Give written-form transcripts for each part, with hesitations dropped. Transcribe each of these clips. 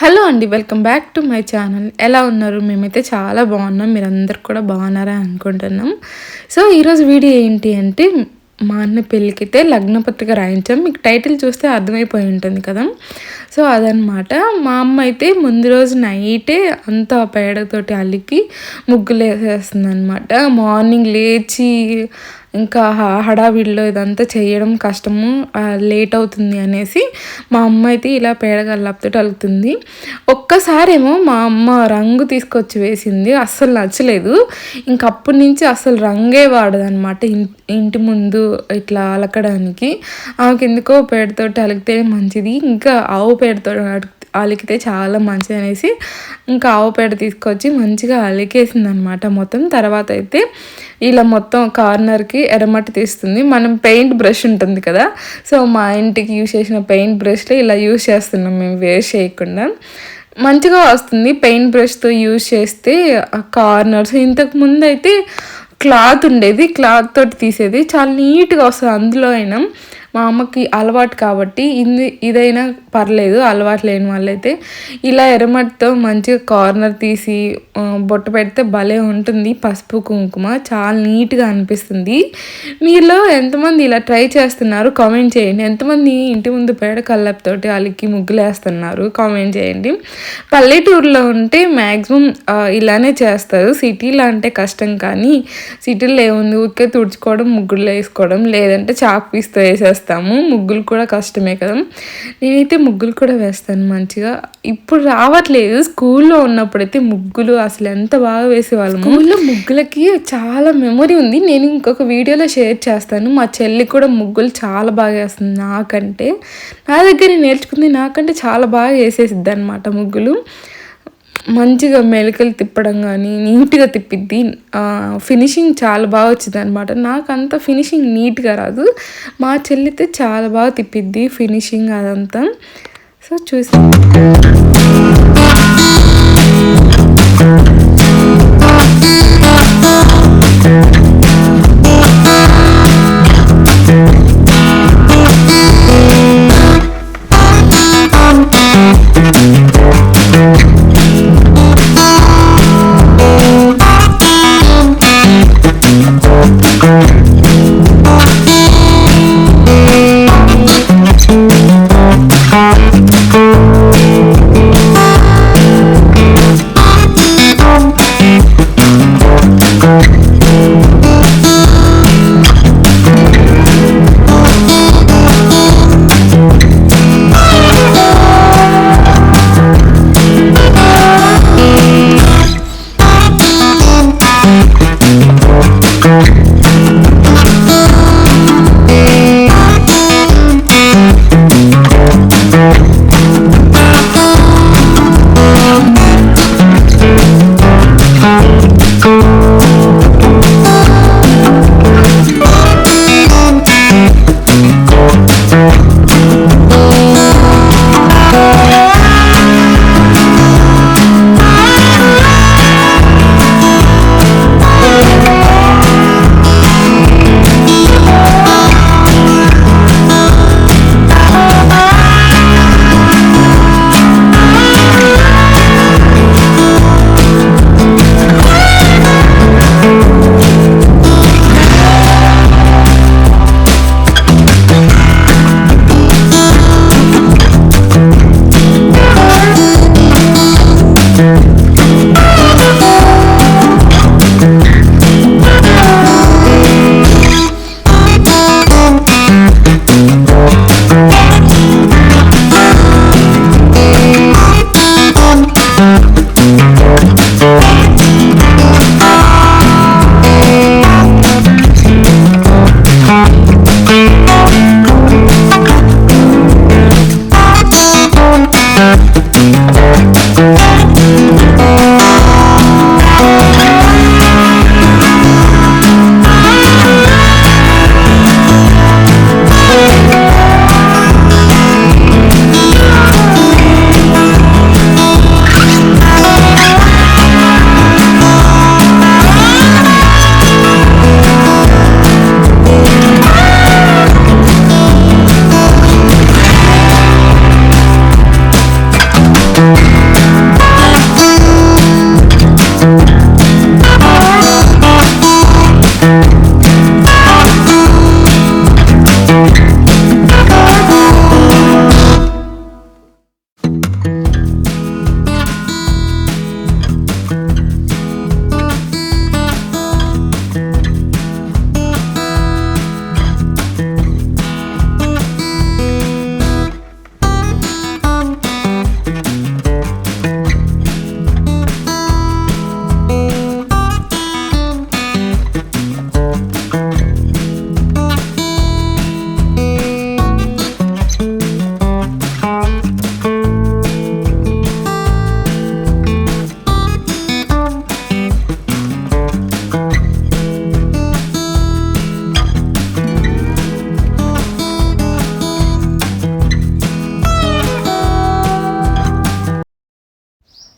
Hello అండి. Welcome back to my channel. ఎలా ఉన్నారు? మేమైతే చాలా బాగున్నాం. మీరందరూ కూడా బాగున్నారా అనుకుంటున్నాం. సో ఈరోజు వీడియో ఏంటి అంటే, మా అన్న పెళ్ళికైతే లగ్నపత్రిక రాయించాం. మీకు టైటిల్ చూస్తే అర్థమైపోయి ఉంటుంది కదా. సో అదనమాట. మా అమ్మ అయితే ముందు రోజు నైటే అంతా పేడతోటి అలికి ముగ్గులు వేసేస్తుంది అనమాట. మార్నింగ్ లేచి ఇంకా హడావిడిలో ఇదంతా చేయడం కష్టము, లేట్ అవుతుంది అనేసి మా అమ్మ అయితే ఇలా పేడగల్లతో అలుగుతుంది. ఒక్కసారేమో మా అమ్మ రంగు తీసుకొచ్చి వేసింది, అస్సలు నచ్చలేదు. ఇంకప్పటి నుంచి అస్సలు రంగే వాడదనమాట ఇంటి ముందు ఇట్లా అలకడానికి. ఆమెకి ఎందుకో పేడతోటి అలిగితేనే మంచిది, ఇంకా ఆవు పేడతో అలికితే చాలా మంచిది అనేసి ఇంకా ఆవు పేడ తీసుకొచ్చి మంచిగా అలికేసింది అనమాట మొత్తం. తర్వాత అయితే ఇలా మొత్తం కార్నర్కి ఎర్రమట్టి తీస్తుంది. మనం పెయింట్ బ్రష్ ఉంటుంది కదా, సో మా ఇంటికి యూజ్ చేసిన పెయింట్ బ్రష్లో ఇలా యూజ్ చేస్తున్నాం మేము, వేస్ట్ చేయకుండా. మంచిగా వస్తుంది పెయింట్ బ్రష్తో యూజ్ చేస్తే కార్నర్స్. ఇంతకు ముందు అయితే క్లాత్ ఉండేది, క్లాత్ తోటి తీసేది, చాలా నీట్గా వస్తుంది. అందులో అయినా మా అమ్మకి అలవాటు కాబట్టి ఇదైనా పర్లేదు, అలవాటు లేని వాళ్ళైతే ఇలా ఎర్రమట్టితో మంచిగా కార్నర్ తీసి బొట్ట పెడితే భలే ఉంటుంది. పసుపు కుంకుమ చాలా నీట్గా అనిపిస్తుంది. మీలో ఎంతమంది ఇలా ట్రై చేస్తున్నారు కామెంట్ చేయండి. ఎంతమంది ఇంటి ముందు పేడ కల్లెపుతోటి అలికి ముగ్గులు వేస్తున్నారు కామెంట్ చేయండి. పల్లెటూరులో ఉంటే మ్యాక్సిమం ఇలానే చేస్తారు. సిటీలో అంటే కష్టం, కానీ సిటీలో ఏముంది, ఊరికే తుడుచుకోవడం, ముగ్గులు వేసుకోవడం, లేదంటే చాక్ పీస్తో వేసేస్తాము. ముగ్గులు కూడా కష్టమే కదా. నేనైతే ముగ్గులు కూడా వేస్తాను మంచిగా. ఇప్పుడు రావట్లేదు, స్కూల్లో ఉన్నప్పుడైతే ముగ్గులు అసలు ఎంత బాగా వేసేవాళ్ళము. స్కూల్లో ముగ్గులకి చాలా మెమొరీ ఉంది, నేను ఇంకొక వీడియోలో షేర్ చేస్తాను. మా చెల్లి కూడా ముగ్గులు చాలా బాగా వేస్తుంది నాకంటే. నా దగ్గర నేర్చుకుంది, నాకంటే చాలా బాగా వేసేసిద్ది అనమాట ముగ్గులు. మంచిగా మెలికలు తిప్పడం కానీ నీట్గా తిప్పిద్ది. ఫినిషింగ్ చాలా బాగా వచ్చింది అనమాట. నాకు అంత ఫినిషింగ్ నీట్గా రాదు, మా చెల్లితే చాలా బాగా తిప్పిద్ది ఫినిషింగ్ అదంతా. సో చూసి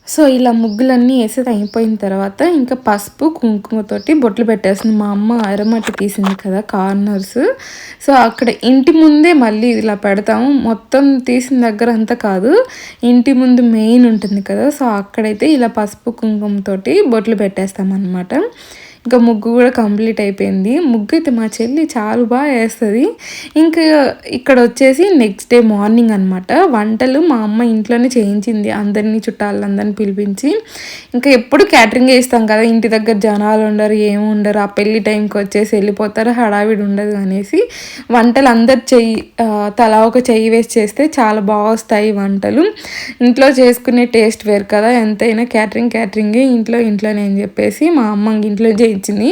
సో ఇలా ముగ్గులన్నీ వేసేది అయిపోయిన తర్వాత ఇంకా పసుపు కుంకుమతోటి బొట్లు పెట్టేస్తుంది. మా అమ్మ అరమట్టి తీసింది కదా కార్నర్స్. సో అక్కడ ఇంటి ముందే మళ్ళీ ఇలా పెడతాము. మొత్తం తీసిన దగ్గర అంతా కాదు, ఇంటి ముందు మెయిన్ ఉంటుంది కదా, సో అక్కడైతే ఇలా పసుపు కుంకుమతోటి బొట్లు పెట్టేస్తామన్నమాట. ఇంకా ముగ్గు కూడా కంప్లీట్ అయిపోయింది. ముగ్గు అయితే మా చెల్లి చాలా బాగా వేస్తుంది. ఇంకా ఇక్కడ వచ్చేసి నెక్స్ట్ డే మార్నింగ్ అనమాట. వంటలు మా అమ్మ ఇంట్లోనే చేయించింది, అందరినీ చుట్టాలందరినీ పిలిపించి. ఇంకా ఎప్పుడు క్యాటరింగ్ చేస్తాం కదా, ఇంటి దగ్గర జనాలు ఉండరు, ఏమి ఉండరు, ఆ పెళ్లి టైంకి వచ్చేసి వెళ్ళిపోతారు, హడావిడి ఉండదు అనేసి వంటలు అందరు తలా ఒక చెయ్యి వేసి చేస్తే చాలా బాగా వస్తాయి వంటలు. ఇంట్లో చేసుకునే టేస్ట్ వేరు కదా, ఎంతైనా క్యాటరింగే ఇంట్లోనే అని చెప్పేసి మా అమ్మ ఇంట్లో ఇచ్చింది.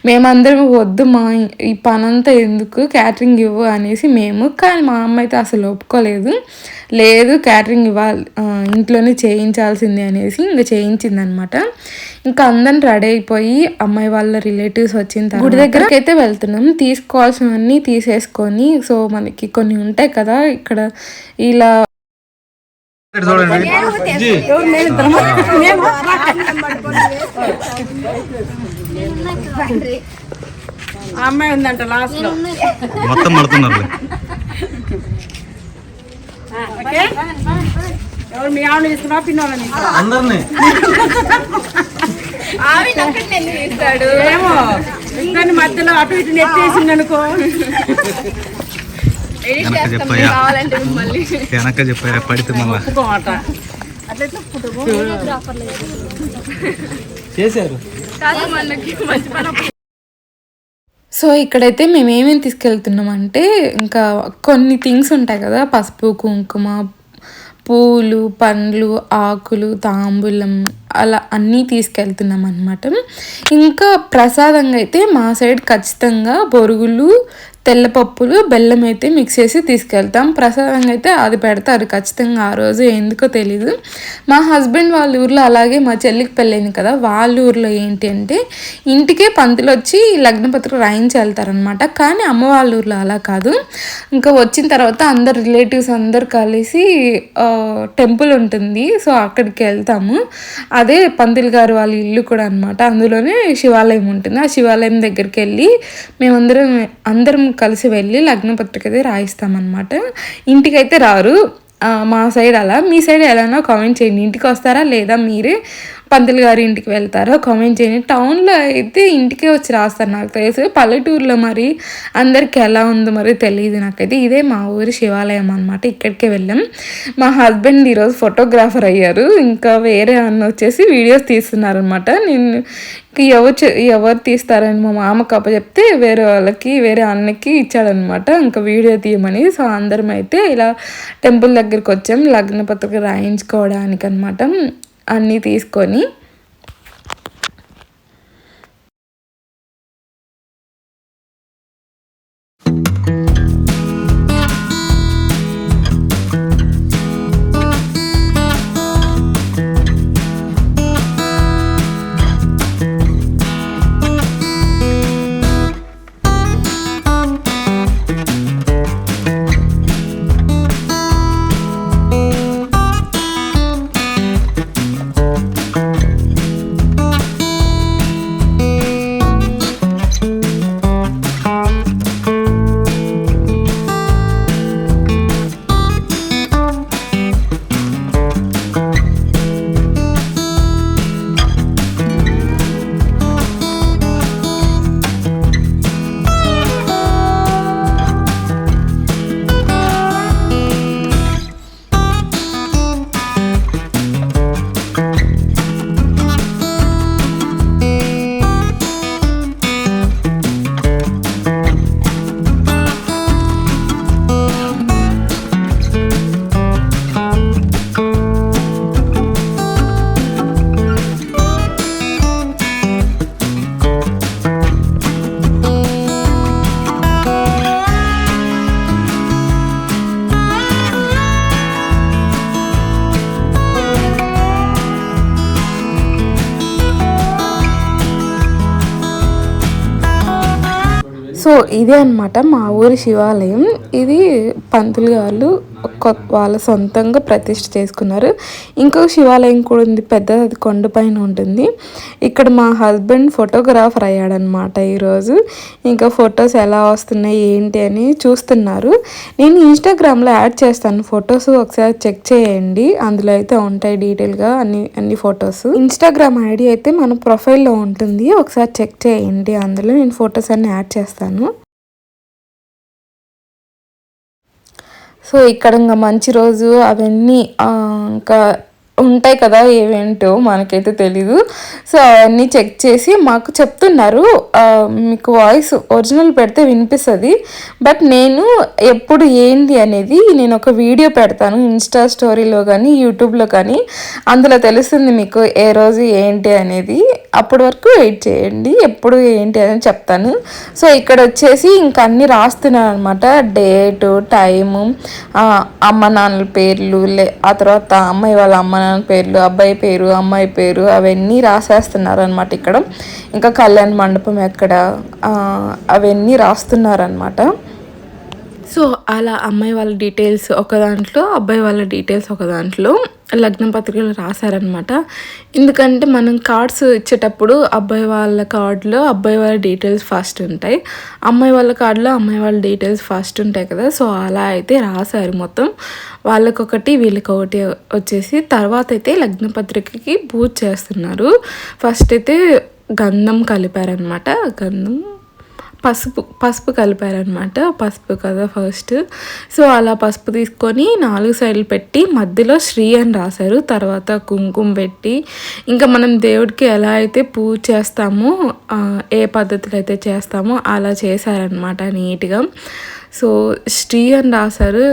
మేమందరం వద్దు మా ఈ పనంతా ఎందుకు, క్యాటరింగ్ ఇవ్వు అనేసి మేము. కానీ మా అమ్మ అయితే అసలు ఒప్పుకోలేదు. లేదు క్యాటరింగ్ ఇవ్వాలి, ఇంట్లోనే చేయించాల్సిందే అనేసి ఇంకా చేయించింది అనమాట. ఇంకా అందరం రెడీ అయిపోయి అమ్మాయి వాళ్ళ రిలేటివ్స్ వచ్చిన తర్వాత గుడి దగ్గరికి అయితే వెళ్తున్నాం. తీసుకోవాల్సినవన్నీ తీసేసుకొని, సో మనకి కొన్ని ఉంటాయి కదా ఇక్కడ ఇలా అమ్మాయి ఉందంట లాస్ట్ లో మొత్తం పడుతున్నారు. ఎవరు మీ ఆవిడ ఇస్తున్నా పిన్నోళ్ళని అందరినీ ఏమో ఇద్దరిని మధ్యలో అటు ఇటు నెట్టేసింది అనుకో. వెనక చెప్పాయా పడితే మళ్ళా చేశారు. సో ఇక్కడైతే మేము ఏమేమి తీసుకెళ్తున్నాం అంటే, ఇంకా కొన్ని థింగ్స్ ఉంటాయి కదా, పసుపు కుంకుమ, పూలు, పండ్లు, ఆకులు, తాంబూలం, అలా అన్నీ తీసుకెళ్తున్నాం అనమాట. ఇంకా ప్రసాదంగా అయితే మా సైడ్ ఖచ్చితంగా బొరుగులు, తెల్లపప్పులు, బెల్లం అయితే మిక్స్ చేసి తీసుకెళ్తాం. ప్రసాదంగా అయితే అది పెడతారు ఖచ్చితంగా ఆ రోజు, ఎందుకో తెలీదు. మా హస్బెండ్ వాళ్ళ ఊర్లో అలాగే మా చెల్లికి పెళ్ళైంది కదా, వాళ్ళ ఊర్లో ఏంటి అంటే ఇంటికే పంతులు వచ్చి లగ్నపత్రిక రాయించి వెళ్తారనమాట. కానీ అమ్మ వాళ్ళ ఊర్లో అలా కాదు. ఇంకా వచ్చిన తర్వాత అందరు రిలేటివ్స్ అందరు కలిసి టెంపుల్ ఉంటుంది, సో అక్కడికి వెళ్తాము. అదే పంతులు గారు వాళ్ళ ఇల్లు కూడా అనమాట. అందులోనే శివాలయం ఉంటుంది. ఆ శివాలయం దగ్గరికి వెళ్ళి అందరం కలిసి వెళ్ళి లగ్నపత్రిక అయితే రాయిస్తామన్నమాట. ఇంటికైతే రారు మా సైడ్ అలా. మీ సైడ్ ఎలానో కామెంట్ చేయండి. ఇంటికి వస్తారా లేదా మీరే పంతులు గారి ఇంటికి వెళ్తారో కామెంట్ చేయండి. టౌన్లో అయితే ఇంటికే వచ్చి రాస్తారు నాకు తెలుసు. పల్లెటూరులో మరి అందరికి ఎలా ఉందో మరి తెలియదు నాకైతే. ఇదే మా ఊరి శివాలయం అనమాట, ఇక్కడికే వెళ్ళాం. మా హస్బెండ్ ఈరోజు ఫోటోగ్రాఫర్ అయ్యారు. ఇంకా వేరే అన్న వచ్చేసి వీడియోస్ తీస్తున్నారనమాట. నేను ఎవరు తీస్తారని మా మామకు అప్పచెప్తే వేరే అన్నకి ఇచ్చాడనమాట ఇంకా వీడియో తీయమని. సో అందరం అయితే ఇలా టెంపుల్ దగ్గరికి వచ్చాం లగ్నపత్రిక రాయించుకోవడానికి అనమాట, అన్నీ తీసుకొని. సో ఇదే అనమాట మా ఊరి శివాలయం. ఇది పంతులు గారు వాళ్ళ సొంతంగా ప్రతిష్ఠ చేసుకున్నారు. ఇంకో శివాలయం కూడా ఉంది, పెద్దది, అది కొండపైన ఉంటుంది. ఇక్కడ మా హస్బెండ్ ఫోటోగ్రాఫర్ అయ్యాడనమాట ఈరోజు. ఇంకా ఫొటోస్ ఎలా వస్తున్నాయి ఏంటి అని చూస్తున్నారు. నేను ఇన్స్టాగ్రామ్లో యాడ్ చేస్తాను ఫొటోస్, ఒకసారి చెక్ చేయండి. అందులో అయితే ఉంటాయి డీటెయిల్గా అన్ని ఫొటోస్. ఇన్స్టాగ్రామ్ ఐడి అయితే మన ప్రొఫైల్లో ఉంటుంది, ఒకసారి చెక్ చేయండి. అందులో నేను ఫొటోస్ అన్ని యాడ్ చేస్తాను. సో ఇక్కడ ఇంకా మంచి రోజు అవన్నీ ఇంకా ఉంటాయి కదా, ఏవేంటో మనకైతే తెలీదు. సో అవన్నీ చెక్ చేసి మాకు చెప్తున్నారు. మీకు వాయిస్ ఒరిజినల్ పెడితే వినిపిస్తుంది, బట్ నేను ఎప్పుడు ఏంటి అనేది నేను ఒక వీడియో పెడతాను ఇన్స్టా స్టోరీలో కానీ యూట్యూబ్లో కానీ, అందులో తెలుస్తుంది మీకు ఏ రోజు ఏంటి అనేది. అప్పటి వరకు వెయిట్ చేయండి, ఎప్పుడు ఏంటి అని చెప్తాను. సో ఇక్కడ వచ్చేసి ఇంకా అన్నీ రాస్తున్నాను అనమాట, డేటు, టైము, అమ్మ నాన్నల పేర్లు, ఆ తర్వాత అమ్మాయి వాళ్ళ అమ్మ నాన్న పేర్లు, అబ్బాయి పేరు, అమ్మాయి పేరు, అవన్నీ రాసేస్తున్నారు అనమాట ఇక్కడ. ఇంకా కళ్యాణ మండపం ఎక్కడ, అవన్నీ రాస్తున్నారనమాట. సో అలా అమ్మాయి వాళ్ళ డీటెయిల్స్ ఒక దాంట్లో, అబ్బాయి వాళ్ళ డీటెయిల్స్ ఒక దాంట్లో లగ్నం పత్రికలు రాశారనమాట. ఎందుకంటే మనం కార్డ్స్ ఇచ్చేటప్పుడు అబ్బాయి వాళ్ళ కార్డులో అబ్బాయి వాళ్ళ డీటెయిల్స్ ఫస్ట్ ఉంటాయి, అమ్మాయి వాళ్ళ కార్డులో అమ్మాయి వాళ్ళ డీటెయిల్స్ ఫస్ట్ ఉంటాయి కదా. సో అలా అయితే రాశారు మొత్తం, వాళ్ళకొకటి వీళ్ళకొకటి వచ్చేసి. తర్వాత అయితే లగ్న పత్రికకి పూజ చేస్తున్నారు. ఫస్ట్ అయితే గంధం కలిపారనమాట, పసుపు కలిపారనమాట. పసుపు కదా ఫస్ట్. సో అలా పసుపు తీసుకొని 4 సైడ్లు పెట్టి మధ్యలో శ్రీ అని రాశారు. తర్వాత కుంకుమ పెట్టి, ఇంకా మనం దేవుడికి ఎలా అయితే పూజ చేస్తామో, ఏ పద్ధతిలో అయితే చేస్తామో అలా చేశారనమాట నీట్గా. సో శ్రీ అని రాశారు.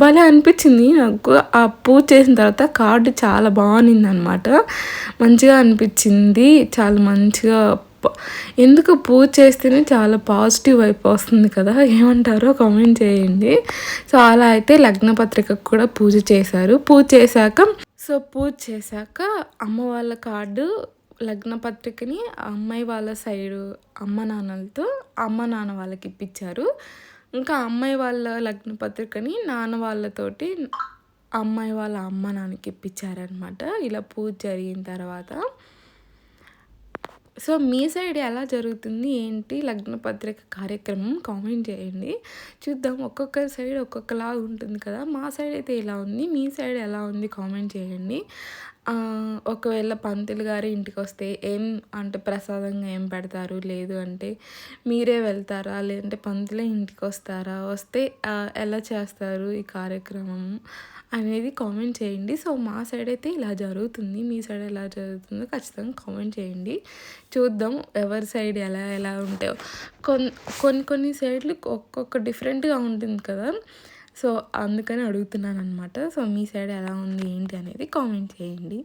భలే అనిపించింది నాకు. ఆ పూజ చేసిన తర్వాత కార్డు చాలా బాగుంది అనమాట, మంచిగా అనిపించింది. చాలా మంచిగా, ఎందుకు పూజ చేస్తేనే చాలా పాజిటివ్ వైపు వస్తుంది కదా, ఏమంటారో కామెంట్ చేయండి. సో అలా అయితే లగ్న పత్రికకు కూడా పూజ చేశారు. పూజ చేశాక అమ్మ వాళ్ళ కార్డు, లగ్న పత్రికని అమ్మాయి వాళ్ళ సైడు అమ్మ నాన్న వాళ్ళకి ఇప్పించారు. ఇంకా అమ్మాయి వాళ్ళ లగ్న పత్రికని నాన్న వాళ్ళతోటి అమ్మాయి వాళ్ళ అమ్మ నాన్నకి ఇప్పించారనమాట. ఇలా పూజ జరిగిన తర్వాత. సో మీ సైడ్ ఎలా జరుగుతుంది ఏంటి లగ్న పత్రిక కార్యక్రమం కామెంట్ చేయండి, చూద్దాం. ఒక్కొక్కరి సైడ్ ఒక్కొక్కలా ఉంటుంది కదా. మా సైడ్ అయితే ఇలా ఉంది, మీ సైడ్ ఎలా ఉంది కామెంట్ చేయండి. ఒకవేళ పంతులు గారు ఇంటికి వస్తే ఏం అంటే ప్రసాదంగా ఏం పెడతారు, లేదు అంటే మీరే వెళ్తారా, లేదంటే పంతులే ఇంటికి వస్తారా, వస్తే ఎలా చేస్తారు ఈ కార్యక్రమం అనేది కామెంట్ చేయండి. సో మా సైడ్ అయితే ఇలా జరుగుతుంది, మీ సైడ్ ఎలా జరుగుతుందో ఖచ్చితంగా కామెంట్ చేయండి. చూద్దాం ఎవరి సైడ్ ఎలా ఉంటాయో. కొన్ని సైడ్లు ఒక్కొక్క డిఫరెంట్గా ఉంటుంది కదా, సో అందుకని అడుగుతున్నాను అనమాట. సో మీ సైడ్ ఎలా ఉంది ఏంటి అనేది కామెంట్ చేయండి.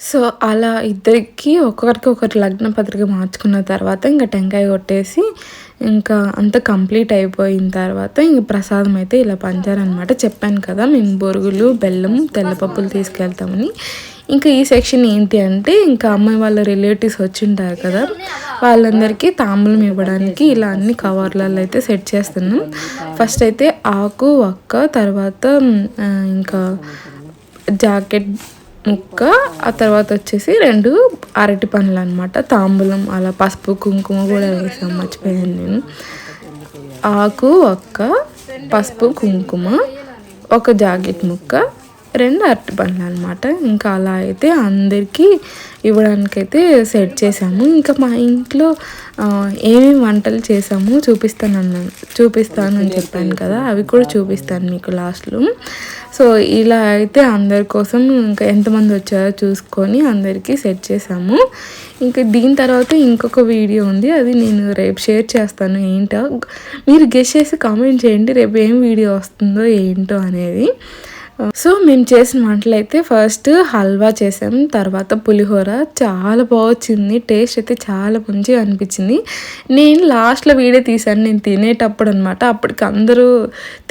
సో అలా ఇద్దరికి ఒకరికి లగ్న పత్రిక మార్చుకున్న తర్వాత ఇంకా టెంకాయ కొట్టేసి ఇంకా అంత కంప్లీట్ అయిపోయిన తర్వాత ఇంక ప్రసాదం అయితే ఇలా పంచారనమాట. చెప్పాను కదా మేము బొరుగులు, బెల్లం, తెల్లపప్పులు తీసుకెళ్తామని. ఇంకా ఈ సెక్షన్ ఏంటి అంటే ఇంకా అమ్మాయి వాళ్ళ రిలేటివ్స్ వచ్చింటారు కదా, వాళ్ళందరికీ తాంబూలం ఇవ్వడానికి ఇలా అన్ని కవర్లలో అయితే సెట్ చేస్తున్నాం. ఫస్ట్ అయితే ఆకు, ఒక్క, తర్వాత ఇంకా జాకెట్ ముక్క, ఆ తర్వాత వచ్చేసి 2 అరటి పండ్లు అనమాట. తాంబూలం అలా పసుపు కుంకుమ కూడా వేసాం, మర్చిపోయాను నేను. ఆకు, ఒక్క, పసుపు కుంకుమ, ఒక జాకెట్ ముక్క, 2 అరటి పండ్లు అనమాట. ఇంకా అలా అయితే అందరికీ ఇవ్వడానికైతే సెట్ చేసాము. ఇంకా మా ఇంట్లో ఏమేమి వంటలు చేసాము చూపిస్తాను అని చెప్పాను కదా, అవి కూడా చూపిస్తాను మీకు లాస్ట్లో. సో ఇలా అయితే అందరి కోసం ఇంకా ఎంతమంది వచ్చారో చూసుకొని అందరికీ సెట్ చేసాము. ఇంకా దీని తర్వాత ఇంకొక వీడియో ఉంది, అది నేను రేపు షేర్ చేస్తాను. ఏంటో మీరు గెస్ చేసి కామెంట్ చేయండి రేపు ఏం వీడియో వస్తుందో ఏంటో అనేది. సో మేము చేసిన వంటలు అయితే ఫస్ట్ హల్వా చేసాం, తర్వాత పులిహోర. చాలా బాగొచ్చింది, టేస్ట్ అయితే చాలా మంచిగా అనిపించింది. నేను లాస్ట్లో వీడియో తీశాను నేను తినేటప్పుడు అనమాట. అప్పటికి అందరూ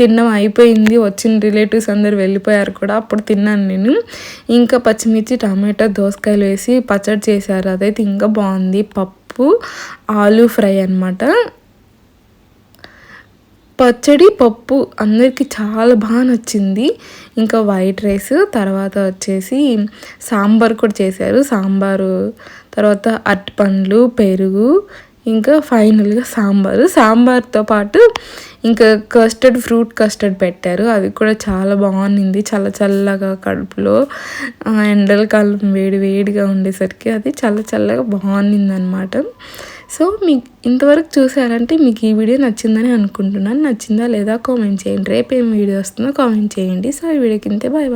తినడం అయిపోయింది, వచ్చిన రిలేటివ్స్ అందరూ వెళ్ళిపోయారు కూడా. అప్పుడు తిన్నాను నేను. ఇంకా పచ్చిమిర్చి, టమాటో, దోసకాయలు వేసి పచ్చడి చేశారు, అదైతే ఇంకా బాగుంది. పప్పు, ఆలు ఫ్రై అనమాట. పచ్చడి, పప్పు అందరికీ చాలా బాగా నచ్చింది. ఇంకా వైట్ రైస్, తర్వాత వచ్చేసి సాంబార్ కూడా చేశారు. సాంబారు తర్వాత అరటిపండ్లు, పెరుగు, ఇంకా ఫైనల్గా సాంబార్తో పాటు ఇంకా ఫ్రూట్ కస్టర్డ్ పెట్టారు. అది కూడా చాలా బాగుంది, చల్లగా కడుపులో. ఎండలకాలం వేడిగా ఉండేసరికి అది చల్లగా బాగుంది అనమాట. సో మీకు ఇంతవరకు చూసారంటే మీకు ఈ వీడియో నచ్చిందని అనుకుంటున్నాను. నచ్చిందా లేదా కామెంట్ చేయండి. రేపు ఏం వీడియో వస్తుందో కామెంట్ చేయండి. సో ఈ వీడియోకి ఇంతే, బాయ్.